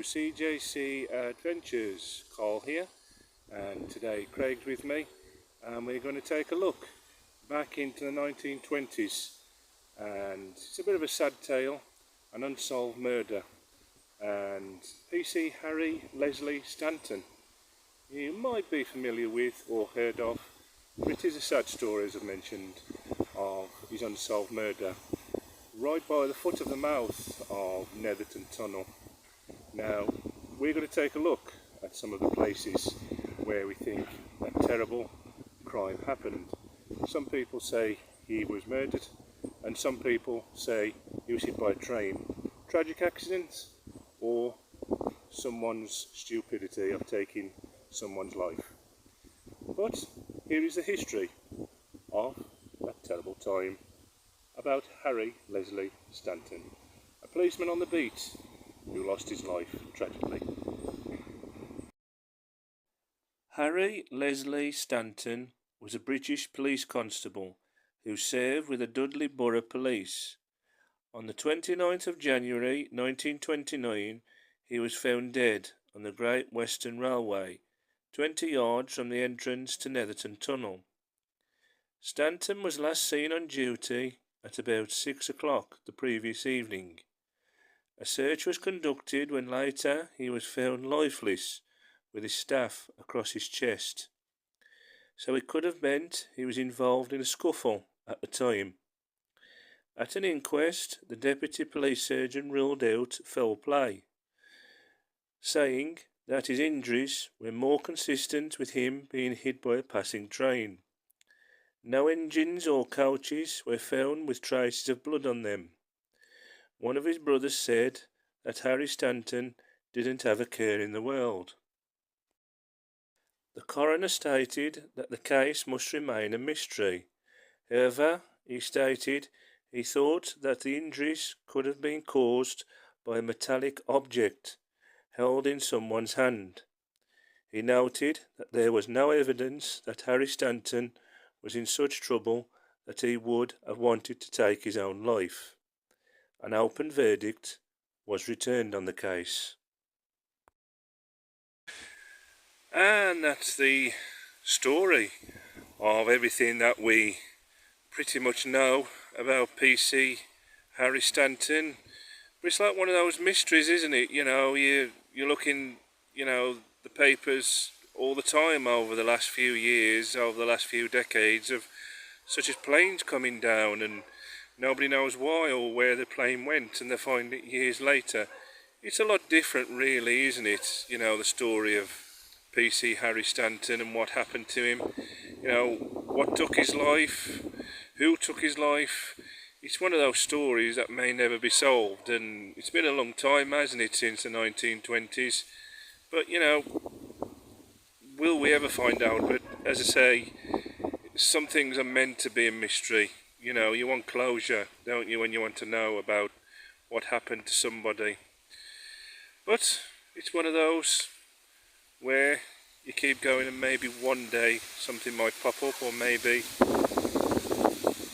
CJC Adventures. Carl here, and today Craig's with me, and we're going to take a look back into the 1920s, and it's a bit of a sad tale, an unsolved murder, and PC Harry Leslie Stanton you might be familiar with or heard of, but it is a sad story, as I've mentioned, of his unsolved murder right by the foot of the mouth of Netherton Tunnel. Now we're going to take a look at some of the places where we think that terrible crime happened. Some people say he was murdered, and some people say he was hit by a train. Tragic accident, or someone's stupidity of taking someone's life. But here is the history of that terrible time about Harry Leslie Stanton, a policeman on the beat who lost his life tragically. Harry Leslie Stanton was a British police constable who served with the Dudley Borough Police. On the 29th of January 1929, he was found dead on the Great Western Railway, 20 yards from the entrance to Netherton Tunnel. Stanton was last seen on duty at about 6 o'clock the previous evening. A search was conducted when later he was found lifeless with his staff across his chest. So it could have meant he was involved in a scuffle at the time. At an inquest, the deputy police surgeon ruled out foul play, saying that his injuries were more consistent with him being hit by a passing train. No engines or coaches were found with traces of blood on them. One of his brothers said that Harry Stanton didn't have a care in the world. The coroner stated that the case must remain a mystery. However, he stated he thought that the injuries could have been caused by a metallic object held in someone's hand. He noted that there was no evidence that Harry Stanton was in such trouble that he would have wanted to take his own life. An open verdict was returned on the case. And that's the story of everything that we pretty much know about PC Harry Stanton. But it's like one of those mysteries, isn't it? You know, you're looking, the papers all the time over the last few years, over the last few decades, of such as planes coming down and nobody knows why or where the plane went, and they find it years later. It's a lot different, really, isn't it? The story of PC Harry Stanton and what happened to him. What took his life, who took his life. It's one of those stories that may never be solved, and it's been a long time, hasn't it, since the 1920s. But, will we ever find out? But as I say, some things are meant to be a mystery. You want closure, don't you, when you want to know about what happened to somebody. But it's one of those where you keep going, and maybe one day something might pop up, or maybe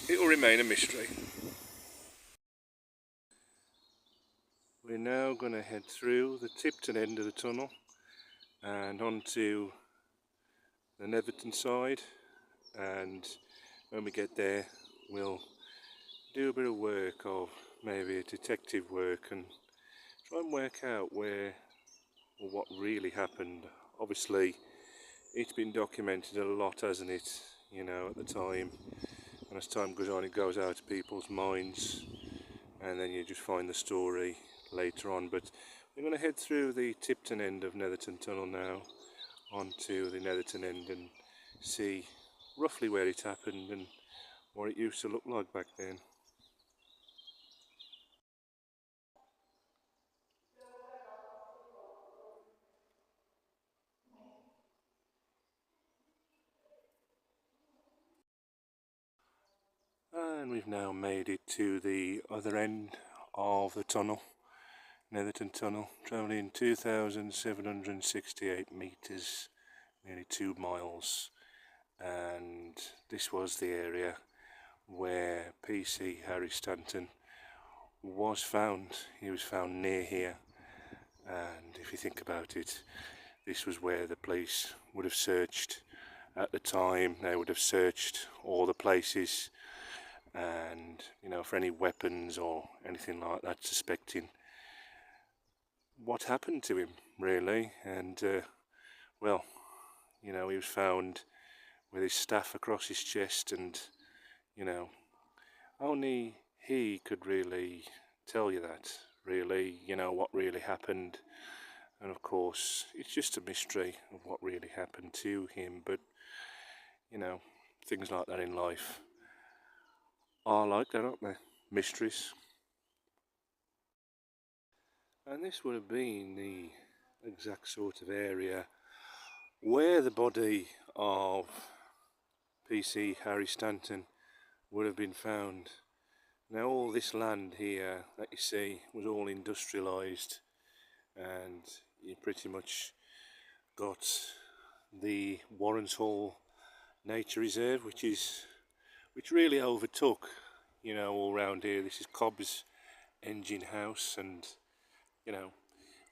it will remain a mystery. We're now going to head through the Tipton end of the tunnel and onto the Netherton side, and when we get there we'll do a bit of work, of maybe a detective work, and try and work out where or what really happened. Obviously it's been documented a lot, hasn't it, at the time, and as time goes on it goes out of people's minds, and then you just find the story later on. But we're going to head through the Tipton end of Netherton Tunnel now onto the Netherton end and see roughly where it happened and what it used to look like back then. And we've now made it to the other end of the tunnel, Netherton Tunnel, travelling 2,768 metres, nearly 2 miles, and this was the area where PC Harry Stanton was found. He was found near here, And if you think about it, this was where the police would have searched at the time. They would have searched all the places, and for any weapons or anything like that, suspecting what happened to him really. And well, he was found with his staff across his chest, and you know only he could really tell you that, really, what really happened. And of course it's just a mystery of what really happened to him. But things like that in life are like that, aren't they? Mysteries. And this would have been the exact sort of area where the body of PC Harry Stanton would have been found. Now all this land here that you see was all industrialised, and you pretty much got the Warrens Hall Nature Reserve, which really overtook all round here. This is Cobb's engine house, and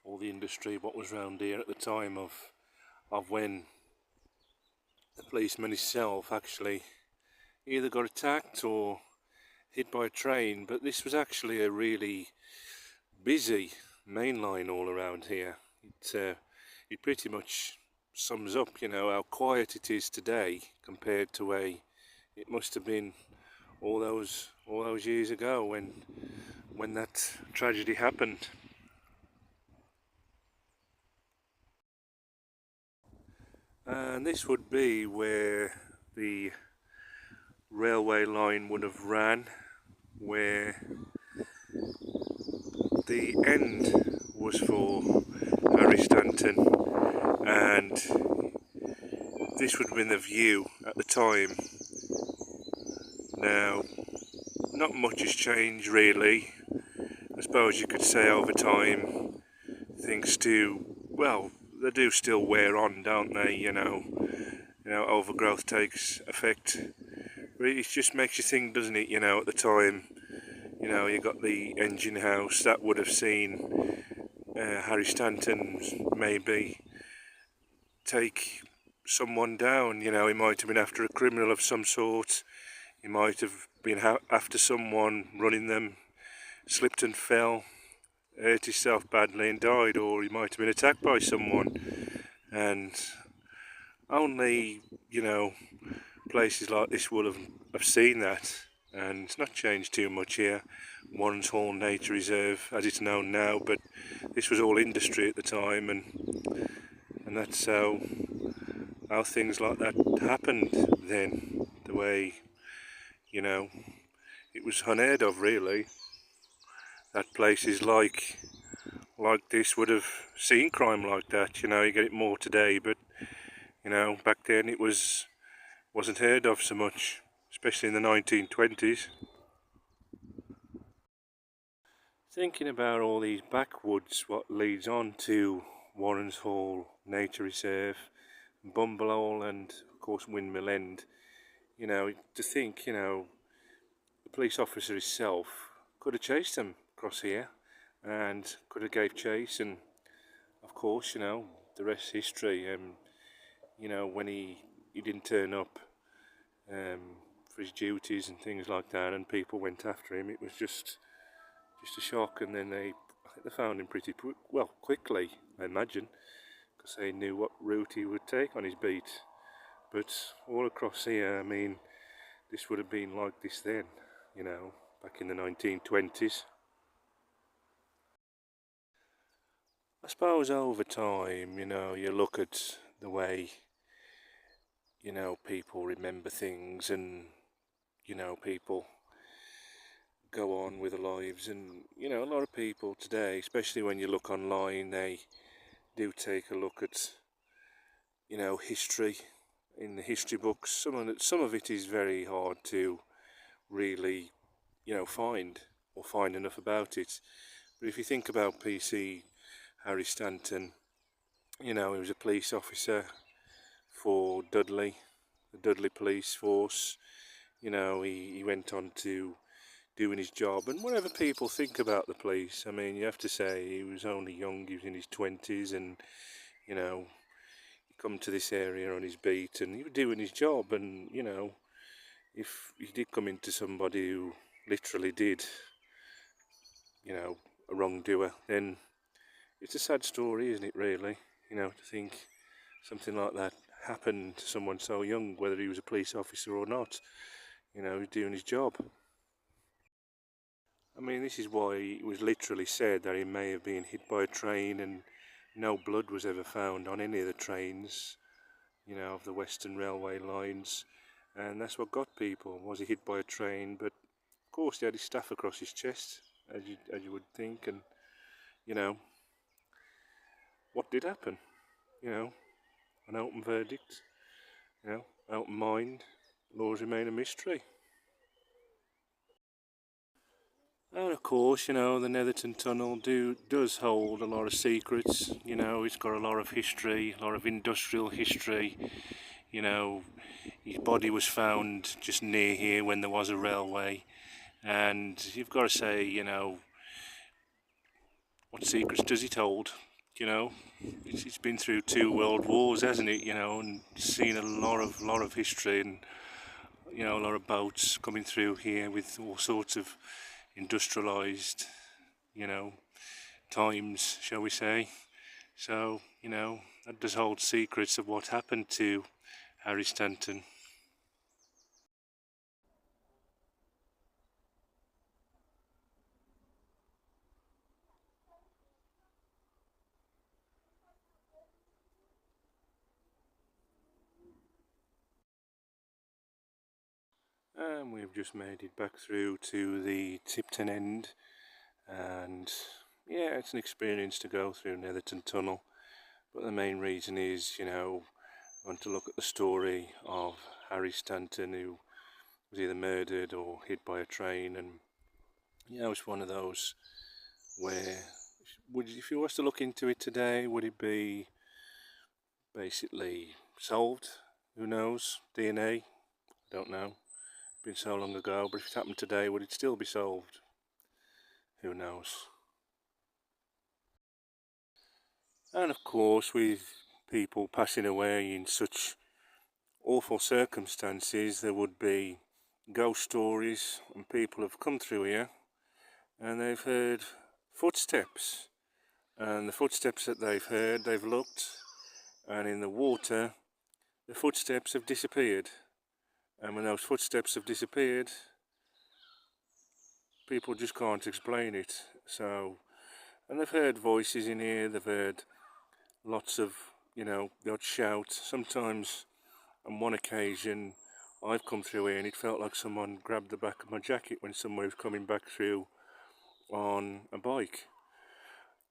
all the industry what was round here at the time of when the policeman himself actually either got attacked or hit by a train. But this was actually a really busy main line all around here. It pretty much sums up how quiet it is today compared to it must have been all those years ago when that tragedy happened. And this would be where the railway line would have ran, where the end was for Harry Stanton, and this would have been the view at the time. Now, not much has changed really. I suppose you could say over time things they do still wear on, don't they? Overgrowth takes effect. But it just makes you think, doesn't it? At the time, you got the engine house that would have seen Harry Stanton maybe take someone down. He might have been after a criminal of some sort. He might have been after someone, running them, slipped and fell, hurt himself badly and died, or he might have been attacked by someone. And only places like this would have seen that, and it's not changed too much here. Warrens Hall Nature Reserve as it's known now, but this was all industry at the time, and that's how things like that happened then. The way it was unheard of really, that places like this would have seen crime like that. You get it more today, but back then it wasn't heard of so much, especially in the 1920s. Thinking about all these backwoods what leads on to Warrens Hall Nature Reserve, Bumble, and of course Windmill End, to think the police officer himself could have chased them across here and could have gave chase, and of course the rest history. When he didn't turn up for his duties and things like that, and people went after him, it was just a shock. And then I think they found him pretty quickly, I imagine, because they knew what route he would take on his beat. But all across here, I mean, this would have been like this then, back in the 1920s. I suppose over time, you look at the way people remember things, and people go on with their lives, and a lot of people today, especially when you look online, they do take a look at history in the history books. Some of it is very hard to really find enough about it. But if you think about PC Harry Stanton, he was a police officer for Dudley, the Dudley police force. He went on to doing his job. And whatever people think about the police, I mean, you have to say he was only young, he was in his 20s, and you know, he come to this area on his beat and he was doing his job. And you know, if he did come into somebody who literally did, you know, a wrongdoer, then it's a sad story, isn't it, really? You know, to think something like that happened to someone so young, whether he was a police officer or not. You know, he's doing his job. I mean, this is why it was literally said that he may have been hit by a train, and no blood was ever found on any of the trains, you know, of the Western Railway lines. And that's what got people. Was he hit by a train? But of course he had his staff across his chest, as you would think. And you know, what did happen? You know, an open verdict, you know, open mind, laws remain a mystery. And of course, you know, the Netherton Tunnel does hold a lot of secrets. You know, it's got a lot of history, a lot of industrial history. You know, his body was found just near here when there was a railway. And you've got to say, you know, what secrets does it hold? You know, it's been through 2 world wars, hasn't it? You know, and seen a lot of history, and you know, a lot of boats coming through here with all sorts of industrialised, you know, times, shall we say. So, you know, that does hold secrets of what happened to Harry Stanton. And we've just made it back through to the Tipton end, and yeah, it's an experience to go through Netherton Tunnel, but the main reason is, you know, I want to look at the story of Harry Stanton, who was either murdered or hit by a train. And you know, it's one of those where, if you was to look into it today, would it be basically solved? Who knows? DNA? I don't know. Been so long ago, but if it happened today, would it still be solved? Who knows? And of course, with people passing away in such awful circumstances, there would be ghost stories, and people have come through here and they've heard footsteps, and the footsteps that they've heard, they've looked, and in the water the footsteps have disappeared. And when those footsteps have disappeared, people just can't explain it. So, and they've heard voices in here, they've heard lots of, you know, the odd shout. Sometimes, on one occasion, I've come through here and it felt like someone grabbed the back of my jacket when someone was coming back through on a bike.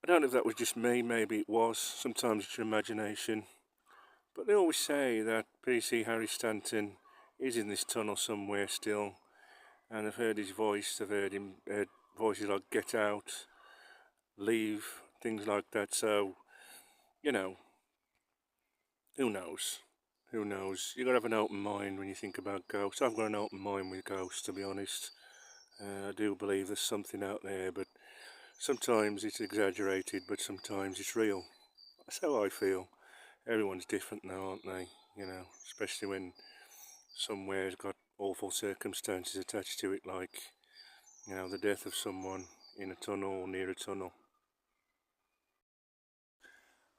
I don't know if that was just me, maybe it was. Sometimes it's your imagination. But they always say that PC Harry Stanton is in this tunnel somewhere still, and they've heard his voice, they've heard voices like get out, leave, things like that. So, you know, who knows? Who knows? You've got to have an open mind when you think about ghosts. I've got an open mind with ghosts, to be honest. I do believe there's something out there, but sometimes it's exaggerated, but sometimes it's real. That's how I feel. Everyone's different now, aren't they? You know, especially when somewhere's got awful circumstances attached to it, like, you know, the death of someone in a tunnel or near a tunnel.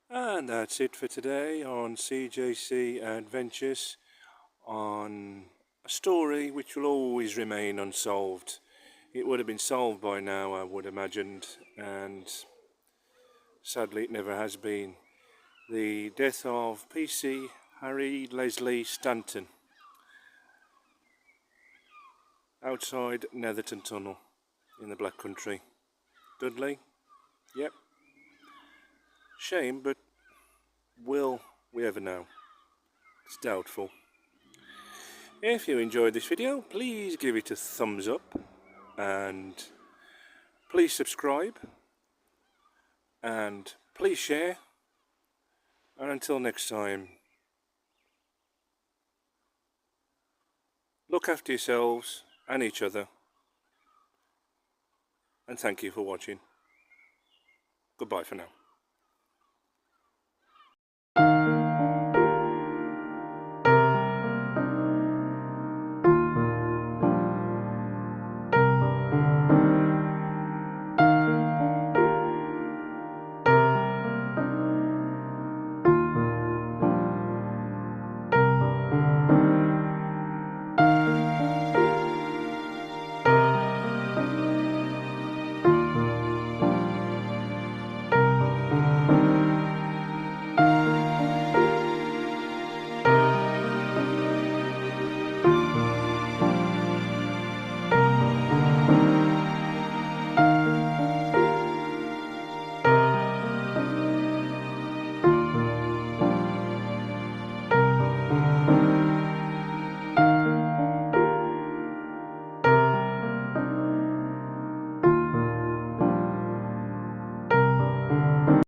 And that's it for today on CJC Adventures, on a story which will always remain unsolved. It would have been solved by now, I would have imagined, and sadly it never has been. The death of PC Harry Leslie Stanton, outside Netherton Tunnel in the Black Country. Dudley? Yep. Shame, but will we ever know? It's doubtful. If you enjoyed this video, please give it a thumbs up, and please subscribe, and please share, and until next time, look after yourselves and each other, and thank you for watching. Goodbye for now.